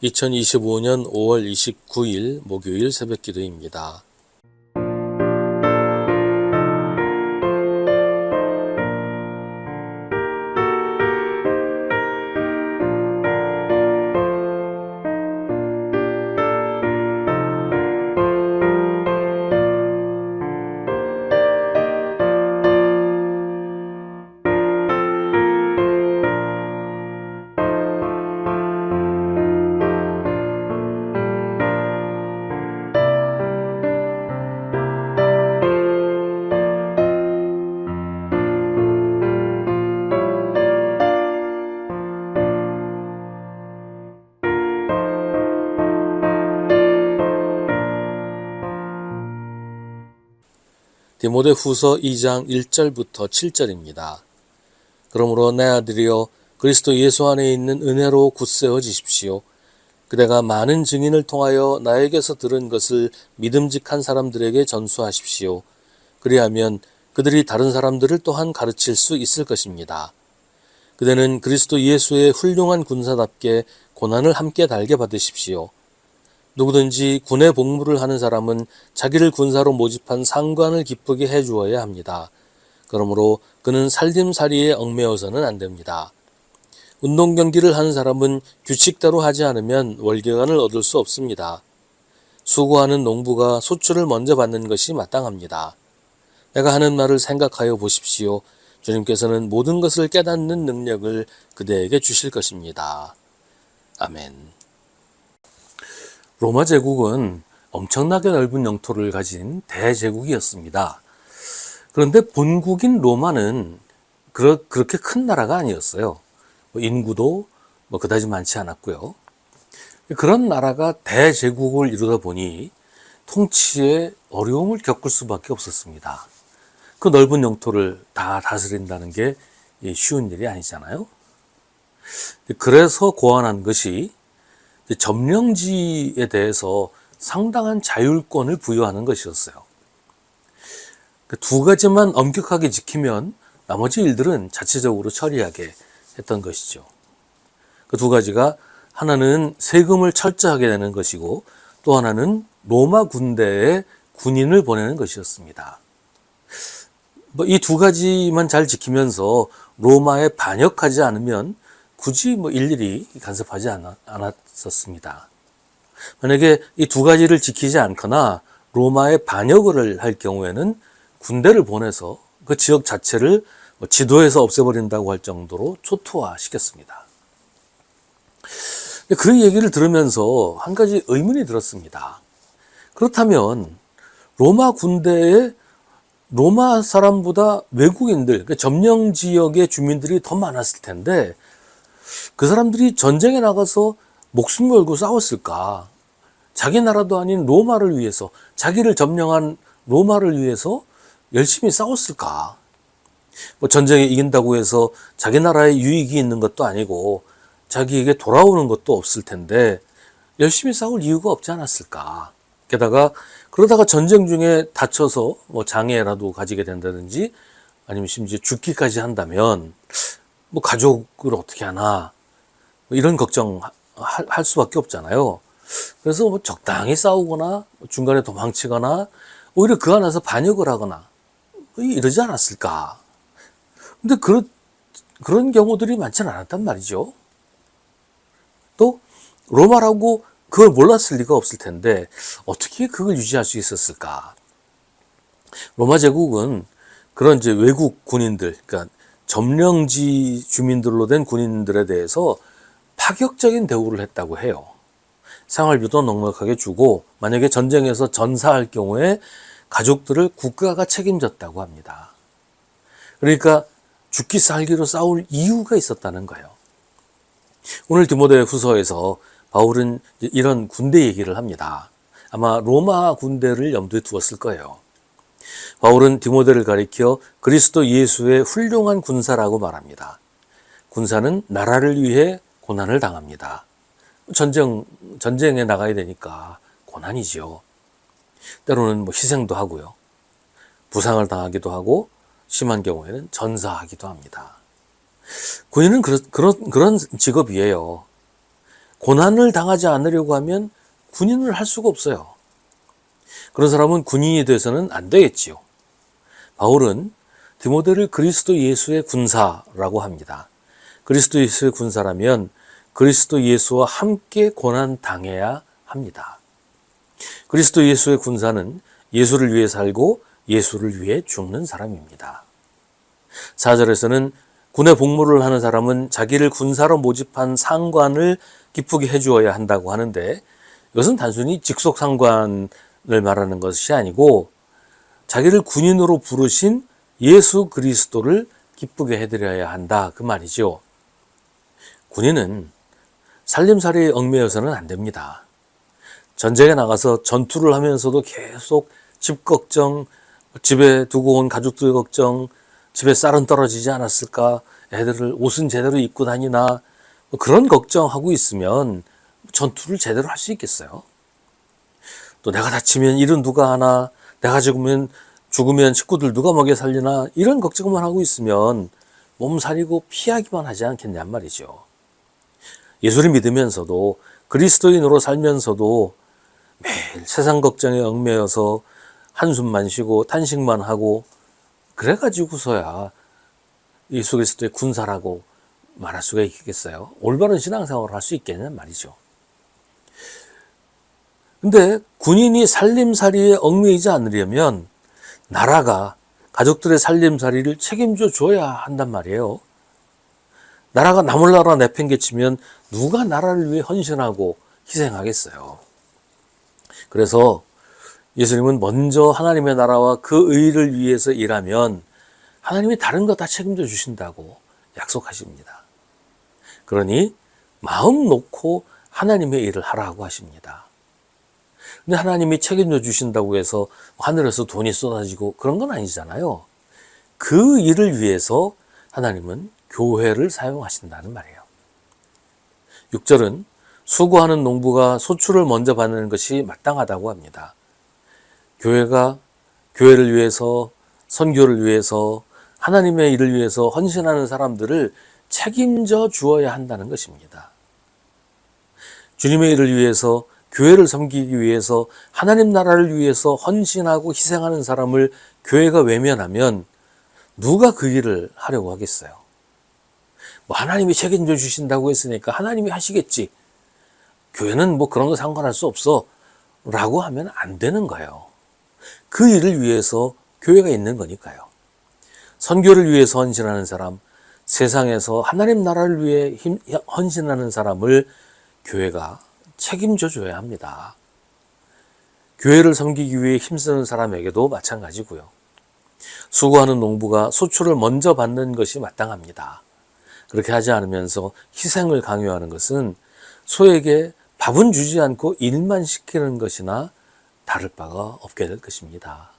2025년 5월 29일 목요일 새벽 기도입니다. 디모데후서 2장 1절부터 7절입니다. 그러므로 내 아들이여 그리스도 예수 안에 있는 은혜로 굳세어지십시오. 그대가 많은 증인을 통하여 나에게서 들은 것을 믿음직한 사람들에게 전수하십시오. 그리하면 그들이 다른 사람들을 또한 가르칠 수 있을 것입니다. 그대는 그리스도 예수의 훌륭한 군사답게 고난을 함께 달게 받으십시오. 누구든지 군의 복무를 하는 사람은 자기를 군사로 모집한 상관을 기쁘게 해주어야 합니다. 그러므로 그는 살림살이에 얽매여서는 안 됩니다. 운동 경기를 하는 사람은 규칙대로 하지 않으면 월계관을 얻을 수 없습니다. 수고하는 농부가 소출을 먼저 받는 것이 마땅합니다. 내가 하는 말을 생각하여 보십시오. 주님께서는 모든 것을 깨닫는 능력을 그대에게 주실 것입니다. 아멘. 로마 제국은 엄청나게 넓은 영토를 가진 대제국이었습니다. 그런데 본국인 로마는 그렇게 큰 나라가 아니었어요. 인구도 그다지 많지 않았고요. 그런 나라가 대제국을 이루다 보니 통치에 어려움을 겪을 수밖에 없었습니다. 그 넓은 영토를 다 다스린다는 게 쉬운 일이 아니잖아요. 그래서 고안한 것이 점령지에 대해서 상당한 자율권을 부여하는 것이었어요. 두 가지만 엄격하게 지키면 나머지 일들은 자체적으로 처리하게 했던 것이죠. 그 두 가지가 하나는 세금을 철저하게 내는 것이고 또 하나는 로마 군대에 군인을 보내는 것이었습니다. 이 두 가지만 잘 지키면서 로마에 반역하지 않으면 굳이 일일이 간섭하지 않았었습니다. 만약에 이 두 가지를 지키지 않거나 로마에 반역을 할 경우에는 군대를 보내서 그 지역 자체를 지도에서 없애버린다고 할 정도로 초토화시켰습니다. 그 얘기를 들으면서 한 가지 의문이 들었습니다. 그렇다면 로마 군대에 로마 사람보다 외국인들, 그러니까 점령 지역의 주민들이 더 많았을 텐데 그 사람들이 전쟁에 나가서 목숨 걸고 싸웠을까? 자기 나라도 아닌 로마를 위해서, 자기를 점령한 로마를 위해서 열심히 싸웠을까? 전쟁에 이긴다고 해서 자기 나라에 유익이 있는 것도 아니고 자기에게 돌아오는 것도 없을 텐데 열심히 싸울 이유가 없지 않았을까? 게다가 그러다가 전쟁 중에 다쳐서 장애라도 가지게 된다든지 아니면 심지어 죽기까지 한다면 가족을 어떻게 하나 이런 걱정 할 수밖에 없잖아요. 그래서 적당히 싸우거나 중간에 도망치거나 오히려 그 안에서 반역을 하거나 이러지 않았을까. 근데 그런 경우들이 많지는 않았단 말이죠. 또 로마라고 그걸 몰랐을 리가 없을 텐데 어떻게 그걸 유지할 수 있었을까. 로마 제국은 그런 이제 외국 군인들, 그러니까 점령지 주민들로 된 군인들에 대해서 파격적인 대우를 했다고 해요. 생활비도 넉넉하게 주고 만약에 전쟁에서 전사할 경우에 가족들을 국가가 책임졌다고 합니다. 그러니까 죽기 살기로 싸울 이유가 있었다는 거예요. 오늘 디모데후서에서 바울은 이런 군대 얘기를 합니다. 아마 로마 군대를 염두에 두었을 거예요. 바울은 디모데를 가리켜 그리스도 예수의 훌륭한 군사라고 말합니다. 군사는 나라를 위해 고난을 당합니다. 전쟁에 나가야 되니까 고난이지요. 때로는 희생도 하고요. 부상을 당하기도 하고 심한 경우에는 전사하기도 합니다. 군인은 그런 직업이에요. 고난을 당하지 않으려고 하면 군인을 할 수가 없어요. 그런 사람은 군인이 돼서는 안 되겠지요. 바울은 디모데를 그리스도 예수의 군사라고 합니다. 그리스도 예수의 군사라면 그리스도 예수와 함께 고난 당해야 합니다. 그리스도 예수의 군사는 예수를 위해 살고 예수를 위해 죽는 사람입니다. 4절에서는 군에 복무를 하는 사람은 자기를 군사로 모집한 상관을 기쁘게 해주어야 한다고 하는데, 이것은 단순히 직속 상관을 말하는 것이 아니고 자기를 군인으로 부르신 예수 그리스도를 기쁘게 해드려야 한다, 그 말이죠. 군인은 살림살이에 얽매여서는 안 됩니다. 전쟁에 나가서 전투를 하면서도 계속 집 걱정, 집에 두고 온 가족들 걱정, 집에 쌀은 떨어지지 않았을까, 애들을 옷은 제대로 입고 다니나, 그런 걱정하고 있으면 전투를 제대로 할 수 있겠어요? 또 내가 다치면 일은 누가 하나, 내가 죽으면 식구들 누가 먹여 살리나, 이런 걱정만 하고 있으면 몸살이고 피하기만 하지 않겠냔 말이죠. 예수를 믿으면서도 그리스도인으로 살면서도 매일 세상 걱정에 얽매여서 한숨만 쉬고 탄식만 하고 그래가지고서야 예수 그리스도의 군사라고 말할 수가 있겠어요? 올바른 신앙생활을 할 수 있겠냐는 말이죠. 근데 군인이 살림살이에 얽매이지 않으려면 나라가 가족들의 살림살이를 책임져 줘야 한단 말이에요. 나라가 남을 나라 내팽개치면 누가 나라를 위해 헌신하고 희생하겠어요? 그래서 예수님은 먼저 하나님의 나라와 그 의를 위해서 일하면 하나님이 다른 거 다 책임져 주신다고 약속하십니다. 그러니 마음 놓고 하나님의 일을 하라고 하십니다. 근데 하나님이 책임져 주신다고 해서 하늘에서 돈이 쏟아지고 그런 건 아니잖아요. 그 일을 위해서 하나님은 교회를 사용하신다는 말이에요. 6절은 수고하는 농부가 소출을 먼저 받는 것이 마땅하다고 합니다. 교회가 교회를 위해서, 선교를 위해서, 하나님의 일을 위해서 헌신하는 사람들을 책임져 주어야 한다는 것입니다. 주님의 일을 위해서, 교회를 섬기기 위해서, 하나님 나라를 위해서 헌신하고 희생하는 사람을 교회가 외면하면 누가 그 일을 하려고 하겠어요? 하나님이 책임져 주신다고 했으니까 하나님이 하시겠지. 교회는 그런 거 상관할 수 없어. 라고 하면 안 되는 거예요. 그 일을 위해서 교회가 있는 거니까요. 선교를 위해서 헌신하는 사람, 세상에서 하나님 나라를 위해 헌신하는 사람을 교회가 책임져 줘야 합니다. 교회를 섬기기 위해 힘쓰는 사람에게도 마찬가지고요. 수고하는 농부가 소출을 먼저 받는 것이 마땅합니다. 그렇게 하지 않으면서 희생을 강요하는 것은 소에게 밥은 주지 않고 일만 시키는 것이나 다를 바가 없게 될 것입니다.